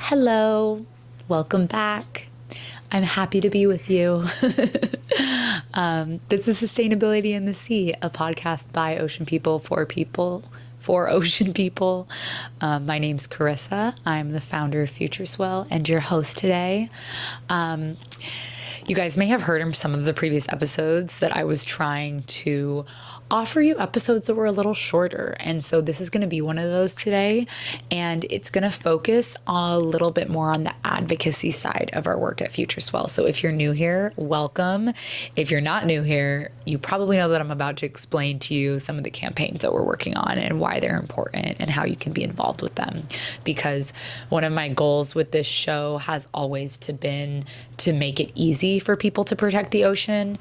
Hello, welcome back. I'm happy to be with you. This is Sustainability in the Sea, a podcast by ocean people, for ocean people. My name's Carissa. I'm the founder of Futureswell and your host today. You guys may have heard in some of the previous episodes that I was trying to offer you episodes that were a little shorter. And so this is going to be one of those today. And it's going to focus a little bit more on the advocacy side of our work at Futureswell. So if you're new here, welcome. If you're not new here, you probably know that I'm about to explain to you some of the campaigns that we're working on and why they're important and how you can be involved with them. Because one of my goals with this show has always been to make it easy for people to protect the ocean.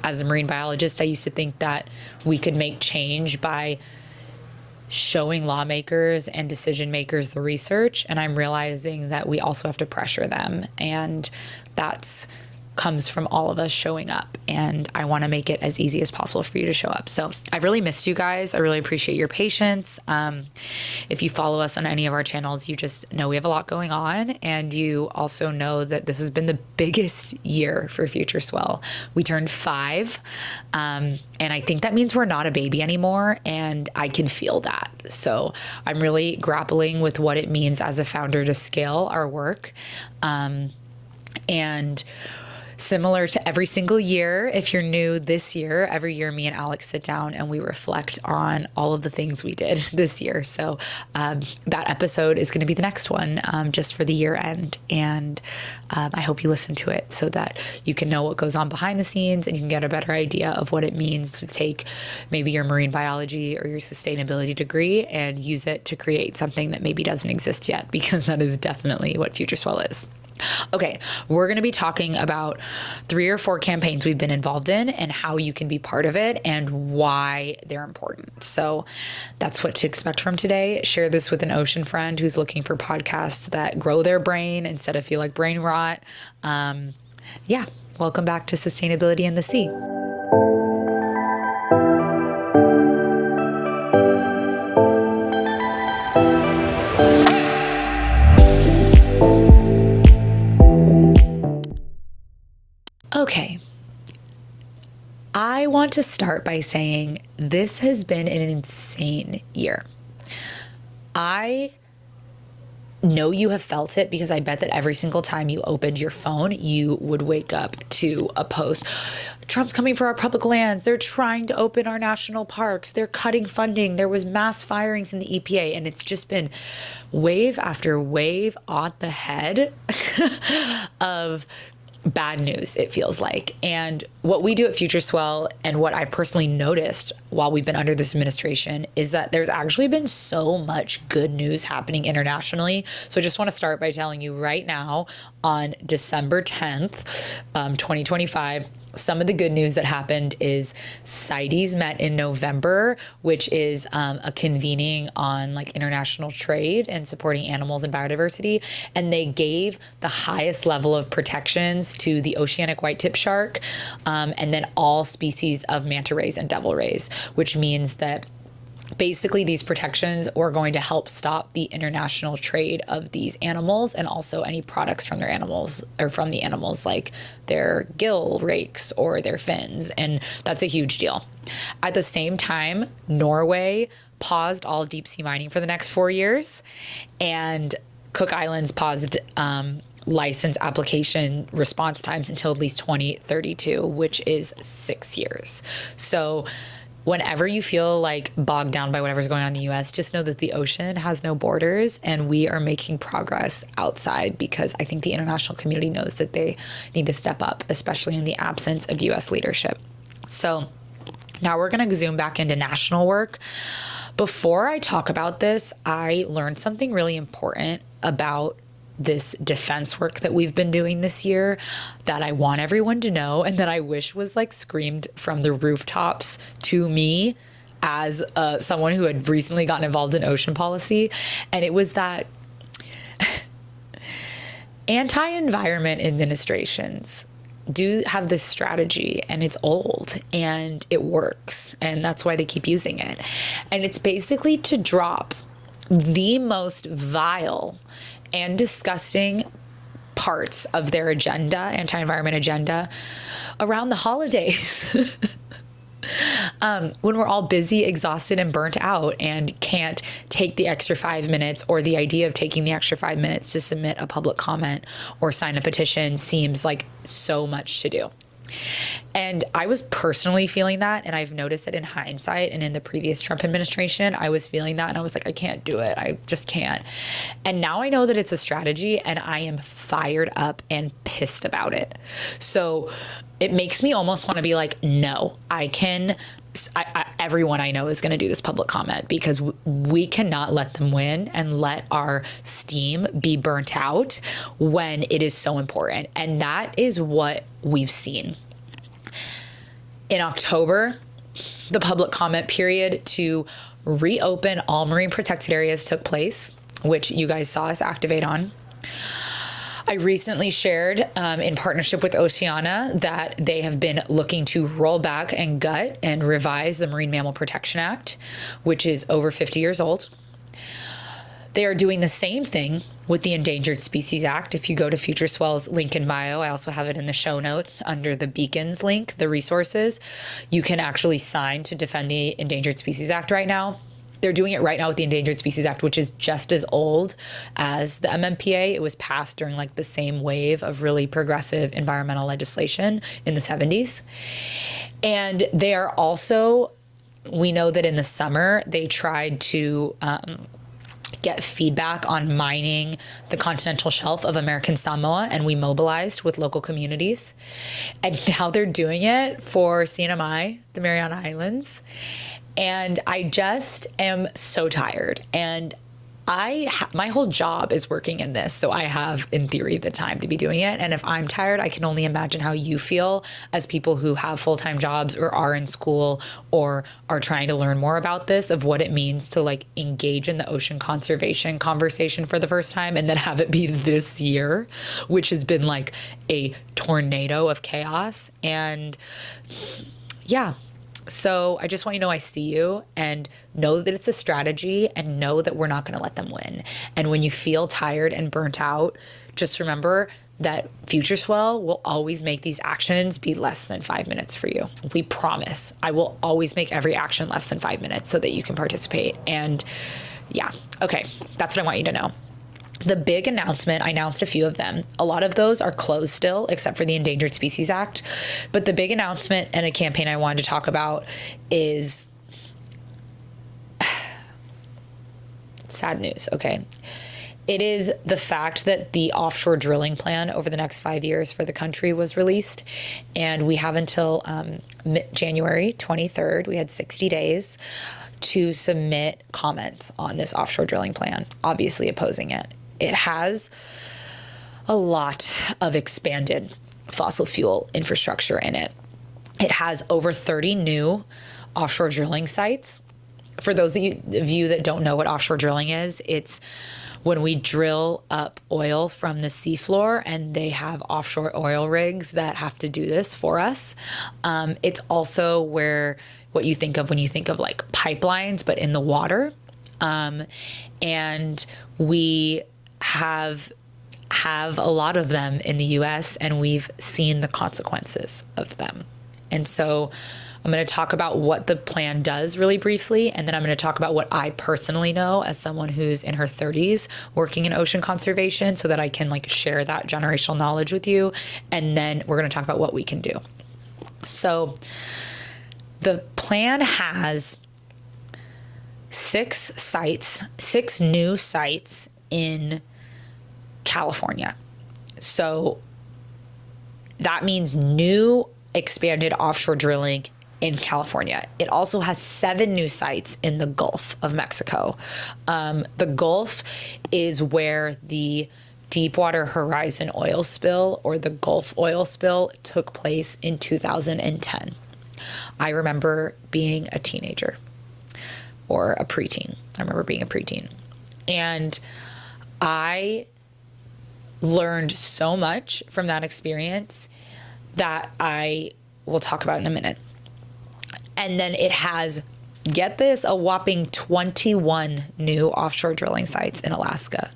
As a marine biologist, I used to think that we could make change by showing lawmakers and decision makers the research. And I'm realizing that we also have to pressure them. And that's comes from all of us showing up. And I want to make it as easy as possible for you to show up. So I've really missed you guys. I really appreciate your patience. If you follow us on any of our channels, you just know we have a lot going on. And you also know that this has been the biggest year for Futureswell. We turned 5. And I think that means we're not a baby anymore. And I can feel that. So I'm really grappling with what it means as a founder to scale our work. And similar to every single year, if you're new this year, every year me and Alex sit down and we reflect on all of the things we did this year. So that episode is going to be the next one just for the year end. And I hope you listen to it so that you can know what goes on behind the scenes and you can get a better idea of what it means to take maybe your marine biology or your sustainability degree and use it to create something that maybe doesn't exist yet, because that is definitely what Futureswell is. Okay, we're going to be talking about 3 or 4 campaigns we've been involved in and how you can be part of it and why they're important. So that's what to expect from today. Share this with an ocean friend who's looking for podcasts that grow their brain instead of feel like brain rot. Welcome back to Sustainability in the Sea. Okay, I want to start by saying this has been an insane year. I know you have felt it because I bet that every single time you opened your phone, you would wake up to a post. Trump's coming for our public lands. They're trying to open our national parks. They're cutting funding. There was mass firings in the EPA, and it's just been wave after wave on the head of bad news, it feels like. And what we do at Futureswell and what I've personally noticed while we've been under this administration is that there's actually been so much good news happening internationally. So I just want to start by telling you right now on December 10th, 2025, some of the good news that happened is CITES met in November, which is a convening on like international trade and supporting animals and biodiversity. And they gave the highest level of protections to the oceanic white-tip shark and then all species of manta rays and devil rays, which means that basically these protections are going to help stop the international trade of these animals and also any products from their animals or from the animals like their gill rakes or their fins. And that's a huge deal. At the same time, Norway paused all deep sea mining for the next 4 years, and Cook Islands paused license application response times until at least 2032, which is 6 years. So whenever you feel like bogged down by whatever's going on in the US, just know that the ocean has no borders and we are making progress outside, because I think the international community knows that they need to step up, especially in the absence of US leadership. So now we're going to zoom back into national work. Before I talk about this, I learned something really important about this defense work that we've been doing this year that I want everyone to know and that I wish was like screamed from the rooftops to me as someone who had recently gotten involved in ocean policy. And it was that anti-environment administrations do have this strategy, and it's old and it works, and that's why they keep using it. And it's basically to drop the most vile and disgusting parts of their agenda, anti-environment agenda, around the holidays. When we're all busy, exhausted, and burnt out and can't take the extra 5 minutes, or the idea of taking the extra 5 minutes to submit a public comment or sign a petition seems like so much to do. And I was personally feeling that, and I've noticed it in hindsight, and in the previous Trump administration, I was feeling that, and I was like, I can't do it. I just can't. And now I know that it's a strategy, and I am fired up and pissed about it. So it makes me almost want to be like, no, everyone I know is going to do this public comment, because we cannot let them win and let our steam be burnt out when it is so important. And that is what we've seen. In October, the public comment period to reopen all marine protected areas took place, which you guys saw us activate on. I recently shared in partnership with Oceana that they have been looking to roll back and gut and revise the Marine Mammal Protection Act, which is over 50 years old. They are doing the same thing with the Endangered Species Act. If you go to Futureswell's link in bio, I also have it in the show notes under the Beacons link, the resources, you can actually sign to defend the Endangered Species Act right now. They're doing it right now with the Endangered Species Act, which is just as old as the MMPA. It was passed during like the same wave of really progressive environmental legislation in the 70s. And they are also, we know that in the summer, they tried to get feedback on mining the continental shelf of American Samoa, and we mobilized with local communities. And now they're doing it for CNMI, the Mariana Islands. And I just am so tired. And my whole job is working in this. So I have, in theory, the time to be doing it. And if I'm tired, I can only imagine how you feel as people who have full-time jobs or are in school or are trying to learn more about this, of what it means to like engage in the ocean conservation conversation for the first time, and then have it be this year, which has been like a tornado of chaos. And yeah. So I just want you to know I see you, and know that it's a strategy, and know that we're not going to let them win. And when you feel tired and burnt out, just remember that Futureswell will always make these actions be less than 5 minutes for you. We promise. I will always make every action less than 5 minutes so that you can participate. And yeah, okay, that's what I want you to know. The big announcement, I announced a few of them. A lot of those are closed still, except for the Endangered Species Act. But the big announcement and a campaign I wanted to talk about is sad news, okay? It is the fact that the offshore drilling plan over the next 5 years for the country was released. And we have until January 23rd, we had 60 days to submit comments on this offshore drilling plan, obviously opposing it. It has a lot of expanded fossil fuel infrastructure in it. It has over 30 new offshore drilling sites. For those of you that don't know what offshore drilling is, it's when we drill up oil from the seafloor, and they have offshore oil rigs that have to do this for us. It's also where what you think of when you think of like pipelines, but in the water. And we have a lot of them in the US, and we've seen the consequences of them. And so I'm going to talk about what the plan does really briefly, and then I'm going to talk about what I personally know as someone who's in her 30s working in ocean conservation, so that I can like share that generational knowledge with you. And then we're going to talk about what we can do. So the plan has 6 new sites in California. So that means new expanded offshore drilling in California. It also has 7 new sites in the Gulf of Mexico. The Gulf is where the Deepwater Horizon oil spill, or the Gulf oil spill, took place in 2010. I remember being a teenager, or a preteen. I remember being a preteen. And I learned so much from that experience that I will talk about in a minute. And then it has get this, a whopping 21 new offshore drilling sites in Alaska.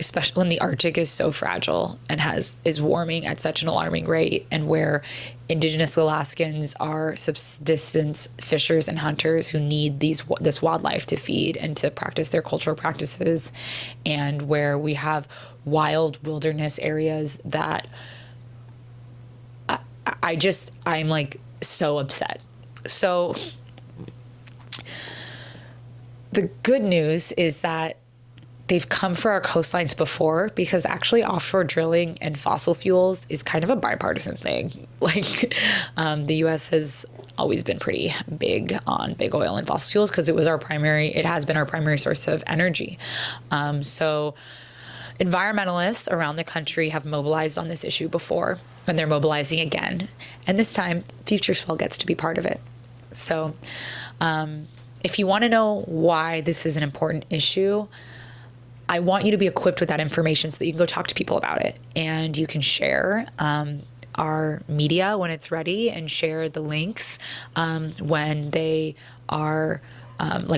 Especially when the Arctic is so fragile and is warming at such an alarming rate, and where indigenous Alaskans are subsistence fishers and hunters who need this wildlife to feed and to practice their cultural practices, and where we have wild wilderness areas that I'm like so upset. So the good news is that they've come for our coastlines before, because actually offshore drilling and fossil fuels is kind of a bipartisan thing. Like the U.S. has always been pretty big on big oil and fossil fuels because it has been our primary source of energy. So environmentalists around the country have mobilized on this issue before, and they're mobilizing again. And this time, Futureswell gets to be part of it. So if you want to know why this is an important issue, I want you to be equipped with that information so that you can go talk to people about it, and you can share our media when it's ready, and share the links when they are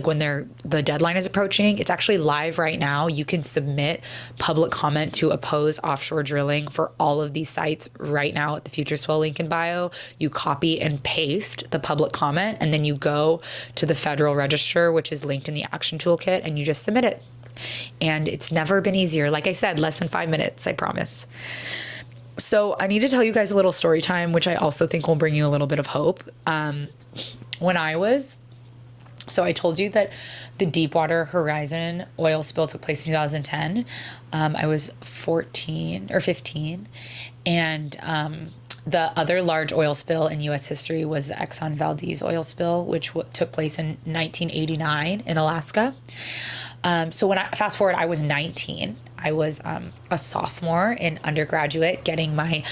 when the deadline is approaching. It's actually live right now. You can submit public comment to oppose offshore drilling for all of these sites right now at the Futureswell link in bio. You copy and paste the public comment, and then you go to the Federal Register, which is linked in the action toolkit, and you just submit it. And it's never been easier. Like I said, less than 5 minutes, I promise. So I need to tell you guys a little story time, which I also think will bring you a little bit of hope. So I told you that the Deepwater Horizon oil spill took place in 2010. I was 14 or 15. And the other large oil spill in U.S. history was the Exxon Valdez oil spill, which took place in 1989 in Alaska. So when fast forward, I was 19. I was a sophomore in undergraduate, getting my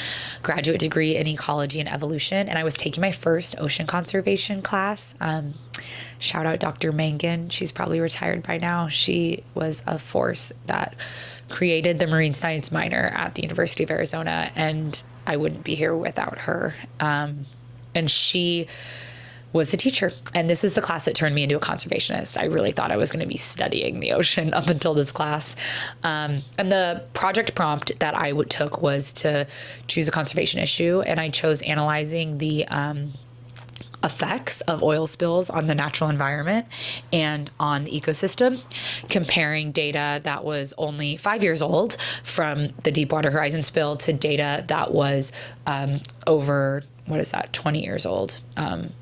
graduate degree in ecology and evolution, and I was taking my first ocean conservation class. Shout out Dr. Mangan. She's probably retired by now. She was a force that created the marine science minor at the University of Arizona, and I wouldn't be here without her. And she was a teacher. And this is the class that turned me into a conservationist. I really thought I was going to be studying the ocean up until this class. And the project prompt that I took was to choose a conservation issue. And I chose analyzing the effects of oil spills on the natural environment and on the ecosystem, comparing data that was only 5 years old from the Deepwater Horizon spill to data that was over 20 years old,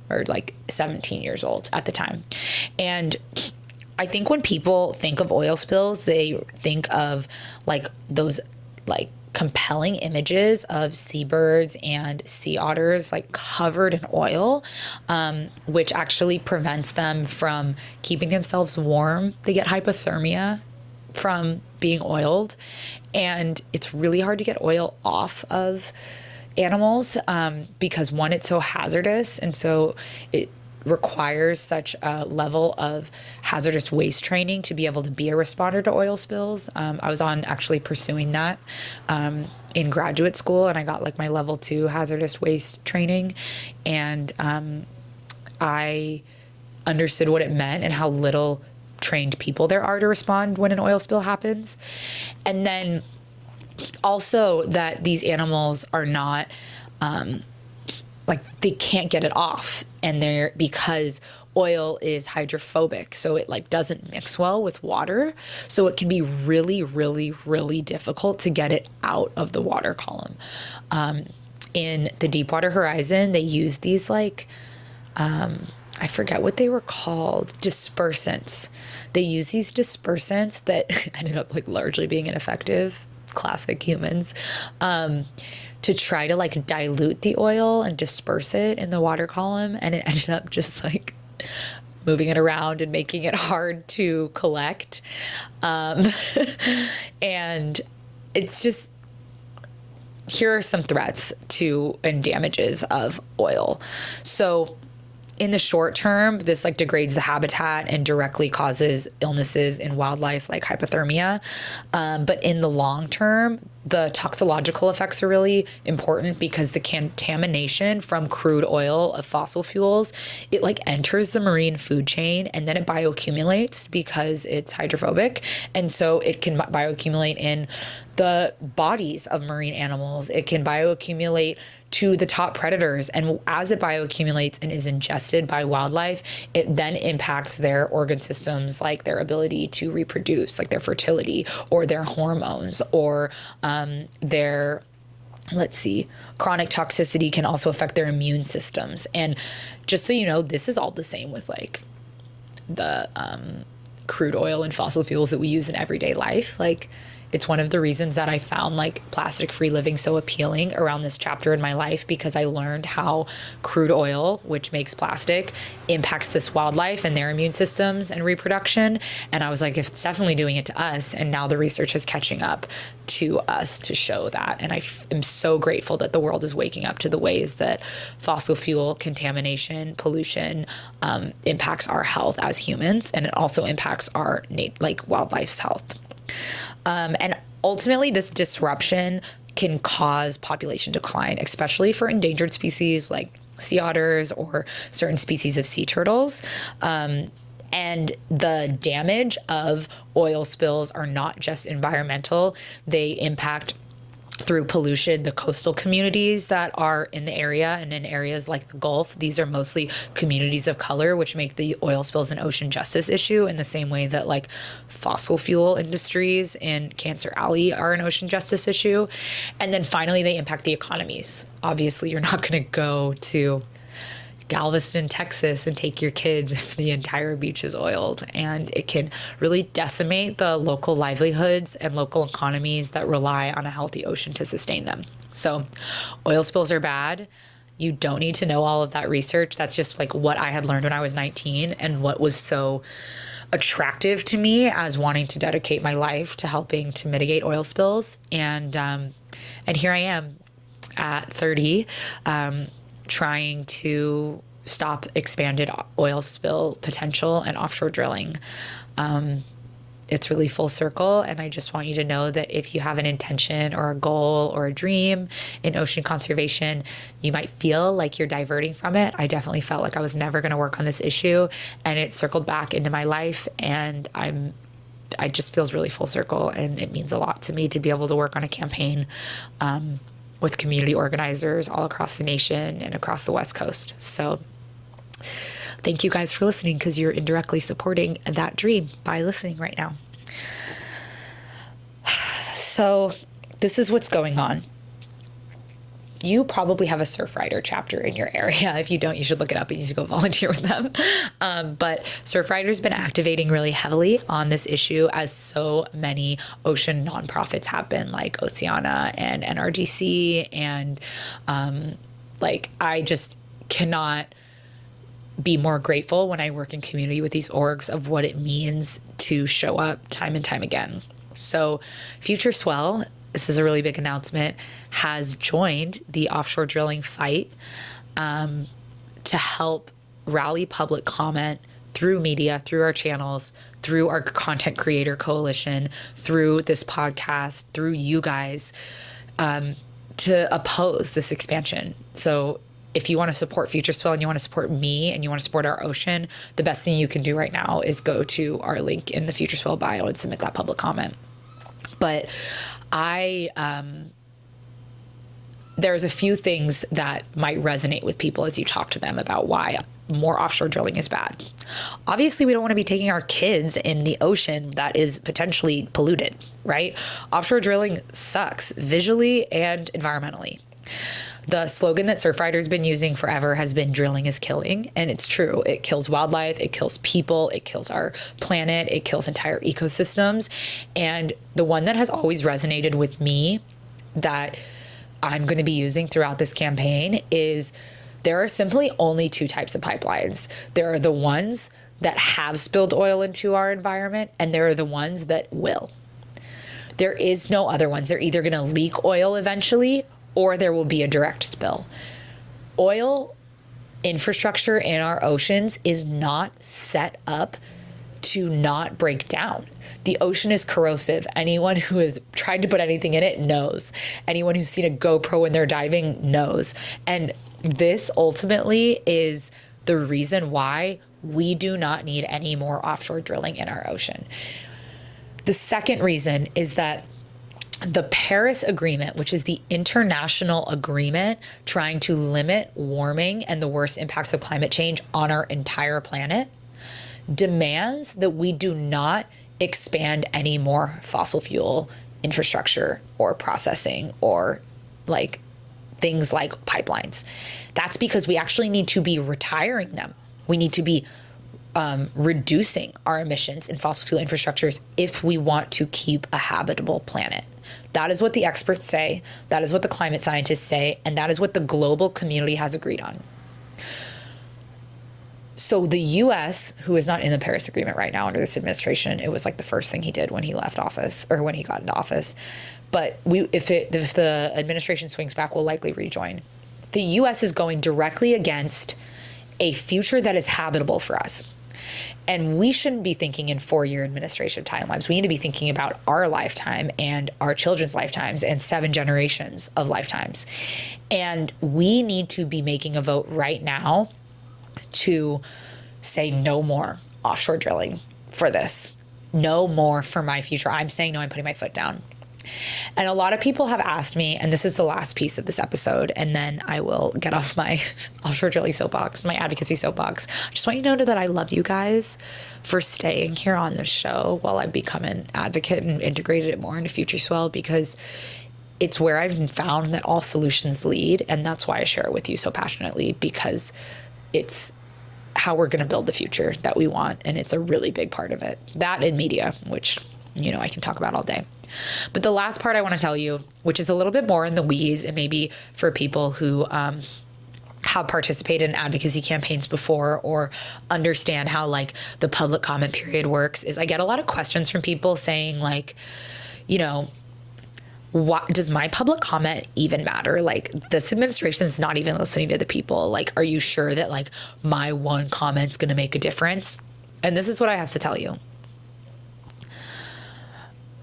or like 17 years old at the time. And I think when people think of oil spills, they think of like those like compelling images of seabirds and sea otters like covered in oil, which actually prevents them from keeping themselves warm. They get hypothermia from being oiled, and it's really hard to get oil off of animals because one, it's so hazardous, and so it requires such a level of hazardous waste training to be able to be a responder to oil spills. I was actually pursuing that in graduate school, and I got like my level 2 hazardous waste training, and I understood what it meant and how little trained people there are to respond when an oil spill happens. And then also that these animals are not they can't get it off, and because oil is hydrophobic, so it like doesn't mix well with water, so it can be really, really, really difficult to get it out of the water column. In the Deepwater Horizon, they use these I forget what they were called, dispersants. They use these dispersants that ended up like largely being ineffective, classic humans, to try to like dilute the oil and disperse it in the water column. And it ended up just like moving it around and making it hard to collect. And it's just, here are some threats to and damages of oil. So in the short term, this like degrades the habitat and directly causes illnesses in wildlife like hypothermia. But in the long term, the toxicological effects are really important because the contamination from crude oil of fossil fuels, it like enters the marine food chain and then it bioaccumulates because it's hydrophobic. And so it can bioaccumulate in the bodies of marine animals. It can bioaccumulate to the top predators. And as it bioaccumulates and is ingested by wildlife, it then impacts their organ systems, like their ability to reproduce, like their fertility or their hormones or their, chronic toxicity can also affect their immune systems. And just so you know, this is all the same with like the crude oil and fossil fuels that we use in everyday life. Like, it's one of the reasons that I found like plastic-free living so appealing around this chapter in my life, because I learned how crude oil, which makes plastic, impacts this wildlife and their immune systems and reproduction. And I was like, it's definitely doing it to us. And now the research is catching up to us to show that. And I am so grateful that the world is waking up to the ways that fossil fuel contamination, pollution impacts our health as humans. And it also impacts our wildlife's health. And ultimately, this disruption can cause population decline, especially for endangered species like sea otters or certain species of sea turtles. And the damage of oil spills are not just environmental. They impact through pollution the coastal communities that are in the area, and in areas like the Gulf. These are mostly communities of color, which make the oil spills an ocean justice issue in the same way that like fossil fuel industries in Cancer Alley are an ocean justice issue. And then finally, they impact the economies. Obviously, you're not going to go to Galveston, Texas, and take your kids if the entire beach is oiled. And it can really decimate the local livelihoods and local economies that rely on a healthy ocean to sustain them. So oil spills are bad. You don't need to know all of that research. That's just like what I had learned when I was 19 and what was so attractive to me as wanting to dedicate my life to helping to mitigate oil spills. And here I am at 30, trying to stop expanded oil spill potential and offshore drilling. It's really full circle. And I just want you to know that if you have an intention or a goal or a dream in ocean conservation, you might feel like you're diverting from it. I definitely felt like I was never going to work on this issue, and it circled back into my life, and I just feels really full circle, and it means a lot to me to be able to work on a campaign with community organizers all across the nation and across the West Coast. So thank you guys for listening, because you're indirectly supporting that dream by listening right now. So this is what's going on. You probably have a Surfrider chapter in your area. If you don't, you should look it up and you should go volunteer with them. But Surfrider's been activating really heavily on this issue, as so many ocean nonprofits have been, like Oceana and NRDC. And I just cannot be more grateful when I work in community with these orgs of what it means to show up time and time again. So Futureswell, this is a really big announcement, has joined the offshore drilling fight to help rally public comment through media, through our channels, through our content creator coalition, through this podcast, through you guys, to oppose this expansion. So if you want to support Futureswell and you want to support me and you want to support our ocean, the best thing you can do right now is go to our link in the Futureswell bio and submit that public comment. But there's a few things that might resonate with people as you talk to them about why more offshore drilling is bad. Obviously, we don't want to be taking our kids in the ocean that is potentially polluted, right? Offshore drilling sucks visually and environmentally. The slogan that Surfrider's been using forever has been "drilling is killing," and it's true. It kills wildlife, it kills people, it kills our planet, it kills entire ecosystems. And the one that has always resonated with me that I'm going to be using throughout this campaign is there are simply only two types of pipelines. There are the ones that have spilled oil into our environment, and there are the ones that will. There is no other ones. They're either going to leak oil eventually, or there will be a direct spill. Oil infrastructure in our oceans is not set up to not break down. The ocean is corrosive. Anyone who has tried to put anything in it knows. Anyone who's seen a GoPro when they're diving knows. And this ultimately is the reason why we do not need any more offshore drilling in our ocean. The second reason is that the Paris Agreement, which is the international agreement trying to limit warming and the worst impacts of climate change on our entire planet, demands that we do not expand any more fossil fuel infrastructure or processing or like things like pipelines. That's because we actually need to be retiring them. We need to be reducing our emissions in fossil fuel infrastructures if we want to keep a habitable planet. That is what the experts say. That is what the climate scientists say. And that is what the global community has agreed on. So the US, who is not in the Paris Agreement right now under this administration, it was like the first thing he did when he left office or when he got into office. But if the administration swings back, we'll likely rejoin. The US is going directly against a future that is habitable for us. And we shouldn't be thinking in 4-year administration timelines. We need to be thinking about our lifetime and our children's lifetimes and 7 generations of lifetimes. And we need to be making a vote right now to say no more offshore drilling for this. No more for my future. I'm saying no, I'm putting my foot down. And a lot of people have asked me, and this is the last piece of this episode, and then I will get off my offshore drilling soapbox, my advocacy soapbox. I just want you to know that I love you guys for staying here on this show while I become an advocate and integrated it more into Futureswell, because it's where I've found that all solutions lead. And that's why I share it with you so passionately, because it's how we're going to build the future that we want. And it's a really big part of it. That and media, which, you know, I can talk about all day. But the last part I want to tell you, which is a little bit more in the weeds and maybe for people who have participated in advocacy campaigns before or understand how like the public comment period works, is I get a lot of questions from people saying like, you know, what does my public comment even matter? Like, this administration is not even listening to the people. Like, are you sure that like my one comment's going to make a difference? And this is what I have to tell you.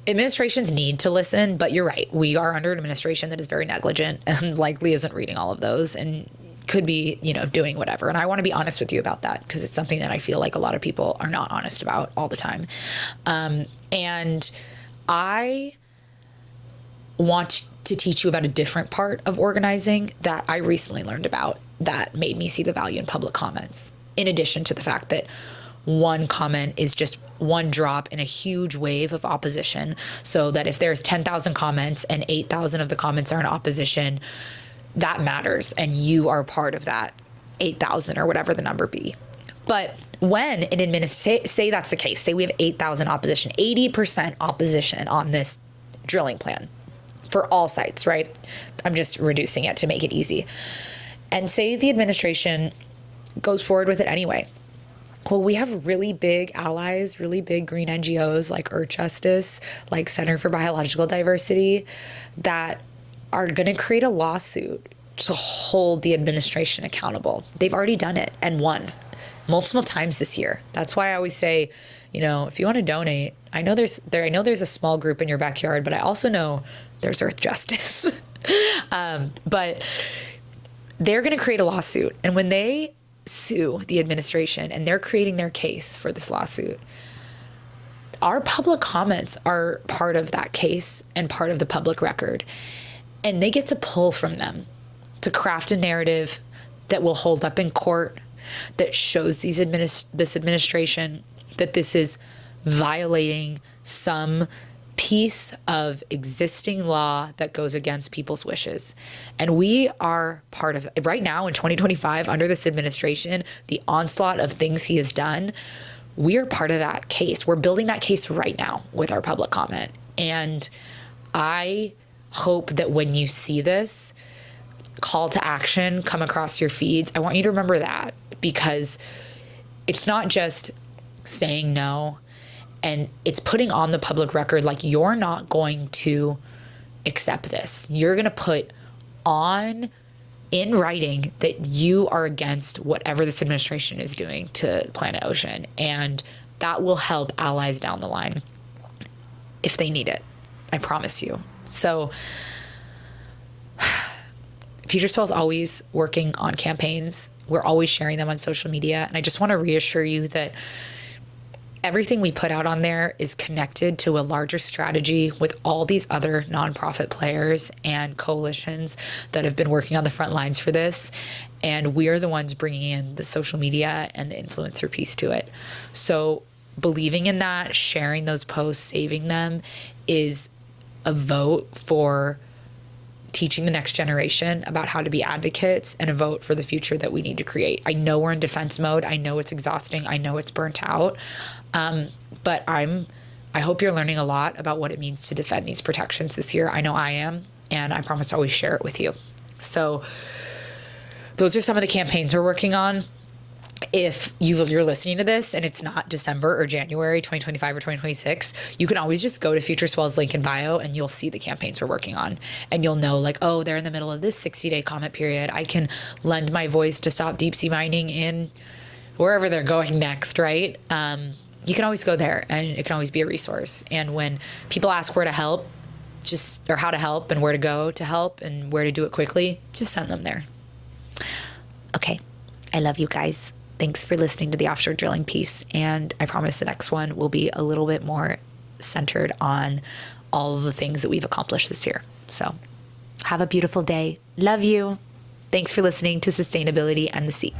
Administrations need to listen, but you're right. We are under an administration that is very negligent and likely isn't reading all of those and could be, you know, doing whatever. And I want to be honest with you about that, because it's something that I feel like a lot of people are not honest about all the time. And I want to teach you about a different part of organizing that I recently learned about that made me see the value in public comments, in addition to the fact that one comment is just one drop in a huge wave of opposition. So that if there's 10,000 comments and 8,000 of the comments are in opposition, that matters. And you are part of that 8,000 or whatever the number be. But when an administration, say that's the case, say we have 8,000 opposition, 80% opposition on this drilling plan for all sites, right? I'm just reducing it to make it easy. And say the administration goes forward with it anyway. Well, we have really big allies, really big green NGOs like Earth Justice, like Center for Biological Diversity, that are going to create a lawsuit to hold the administration accountable. They've already done it and won multiple times this year. That's why I always say, you know, if you want to donate, I know there's a small group in your backyard, but I also know there's Earth Justice. But they're going to create a lawsuit. And when they sue the administration and they're creating their case for this lawsuit, our public comments are part of that case and part of the public record. And they get to pull from them to craft a narrative that will hold up in court, that shows this administration that this is violating some piece of existing law that goes against people's wishes. And we are part of it. Right now in 2025, under this administration, the onslaught of things he has done, we are part of that case. We're building that case right now with our public comment. And I hope that when you see this call to action come across your feeds, I want you to remember that, because it's not just saying no, and it's putting on the public record, like, you're not going to accept this. You're going to put on in writing that you are against whatever this administration is doing to planet ocean. And that will help allies down the line if they need it. I promise you. So Futureswell is always working on campaigns. We're always sharing them on social media. And I just want to reassure you that everything we put out on there is connected to a larger strategy with all these other nonprofit players and coalitions that have been working on the front lines for this. And we are the ones bringing in the social media and the influencer piece to it. So believing in that, sharing those posts, saving them is a vote for teaching the next generation about how to be advocates and a vote for the future that we need to create. I know we're in defense mode. I know it's exhausting. I know it's burnt out. But I hope you're learning a lot about what it means to defend these protections this year. I know I am, and I promise to always share it with you. So those are some of the campaigns we're working on. If you're listening to this and it's not December or January 2025 or 2026, you can always just go to Futureswell's link in bio and you'll see the campaigns we're working on. And you'll know, like, oh, they're in the middle of this 60-day comment period. I can lend my voice to stop deep sea mining in wherever they're going next, right? You can always go there, and it can always be a resource. And when people ask where to help, or how to help and where to go to help and where to do it quickly, just send them there. Okay. I love you guys. Thanks for listening to the offshore drilling piece. And I promise the next one will be a little bit more centered on all of the things that we've accomplished this year. So have a beautiful day. Love you. Thanks for listening to Sustainability and the Sea.